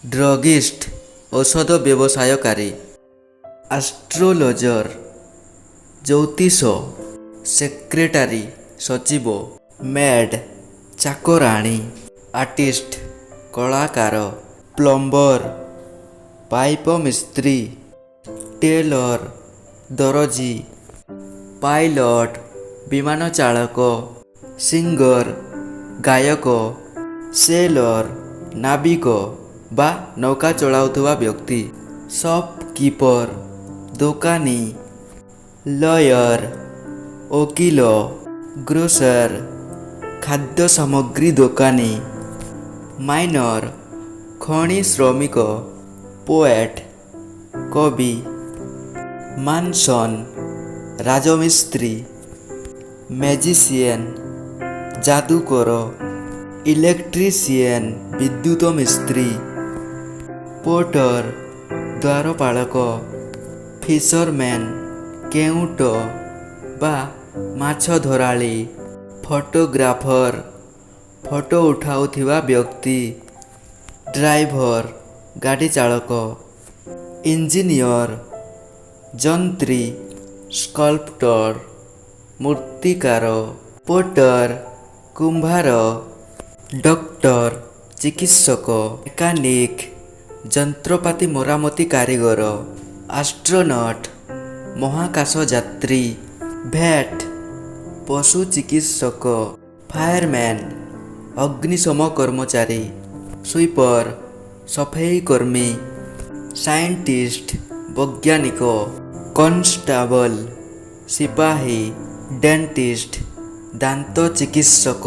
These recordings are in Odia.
ଡ୍ରଗିଷ୍ଟ ଔଷଧ ବ୍ୟବସାୟକାରୀ, ଆଷ୍ଟ୍ରୋଲୋଜର ଜ୍ୟୋତିଷ, ସେକ୍ରେଟାରୀ ସଚିବ, ମେଡ୍ ଚାକରାଣୀ, ଆର୍ଟିଷ୍ଟ କଳାକାର, ପ୍ଲମ୍ବର ପାଇପ ମିସ୍ତ୍ରୀ, ଟେଲର ଦରଜି, ପାଇଲଟ ବିମାନ ଚାଳକ, ସିଙ୍ଗର ଗାୟକ, ସେଲର ନାବିକ ବା ନୌକା ଚଳାଉଥିବା ବ୍ୟକ୍ତି, ସପକିପର ଦୋକାନୀ, ଲୟର ଓକିଲ, ଗ୍ରୋସର ଖାଦ୍ୟ ସାମଗ୍ରୀ ଦୋକାନୀ, ମାଇନର ଖଣି ଶ୍ରମିକ, ପୋଏଟ କବି, ମାନସନ ରାଜମିସ୍ତ୍ରୀ, ମ୍ୟାଜିସିଆନ ଯାଦୁକର, ଇଲେକ୍ଟ୍ରିସିଆନ ବିଦ୍ୟୁତ ମିସ୍ତ୍ରୀ, ପୋର୍ଟର ଦ୍ୱାରପାଳକ, ଫିସରମ୍ୟାନ କେଉଁଟ ବା ମାଛ ଧରାଳୀ, ଫଟୋଗ୍ରାଫର ଫଟୋ ଉଠାଉଥିବା ବ୍ୟକ୍ତି, ଡ୍ରାଇଭର ଗାଡ଼ି ଚାଳକ, ଇଞ୍ଜିନିୟର ଯନ୍ତ୍ରୀ, ସ୍କଲ୍ପଟର ମୂର୍ତ୍ତିକାର, ପୋଟର କୁମ୍ଭାର, ଡକ୍ଟର ଚିକିତ୍ସକ, ମେକାନିକ ଯନ୍ତ୍ରପାତି ମରାମତି କାରିଗର, ଆଷ୍ଟ୍ରୋନଟ୍ ମହାକାଶ ଯାତ୍ରୀ, ଭେଟ୍ ପଶୁ ଚିକିତ୍ସକ, ଫାୟାରମ୍ୟାନ ଅଗ୍ନିଶମ କର୍ମଚାରୀ, ସୁଇପର ସଫେଇ କର୍ମୀ, ସାଇଣ୍ଟିଷ୍ଟ ବୈଜ୍ଞାନିକ, କନଷ୍ଟାବଲ ସିପାହୀ, ଡେଣ୍ଟିଷ୍ଟ ଦାନ୍ତ ଚିକିତ୍ସକ,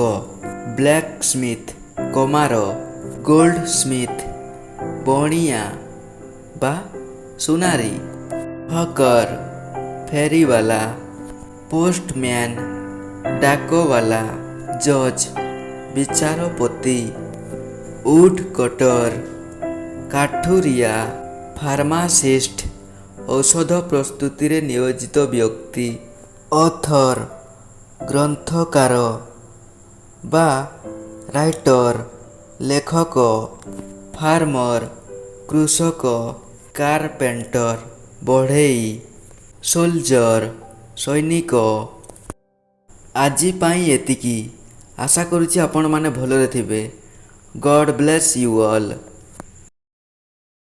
ବ୍ଲାକସ୍ମିଥ କମାର, ଗୋଲ୍ଡସ୍ମିଥ ବଣିଆ ବା ସୁନାରୀ, ହକର ଫେରିବାଲା, ପୋଷ୍ଟମ୍ୟାନ ଡାକବାଲା, ଜଜ୍ ବିଚାରପତି, ଉଡ୍ କଟର କାଠୁରିଆ, ଫାର୍ମାସିଷ୍ଟ ଔଷଧ ପ୍ରସ୍ତୁତିରେ ନିୟୋଜିତ ବ୍ୟକ୍ତି, ଅଥର ଗ୍ରନ୍ଥକାର ବା ରାଇଟର ଲେଖକ, ଫାର୍ମର କୃଷକ, କାରପେଣ୍ଟର ବଢ଼େଇ, ସୋଲଜର ସୈନିକ। ଆଜି ପାଇଁ ଏତିକି। ଆଶା କରୁଛି ଆପଣମାନେ ଭଲରେ ଥିବେ। ଗଡ୍ ବ୍ଲେସ୍ ୟୁ ଅଲ୍।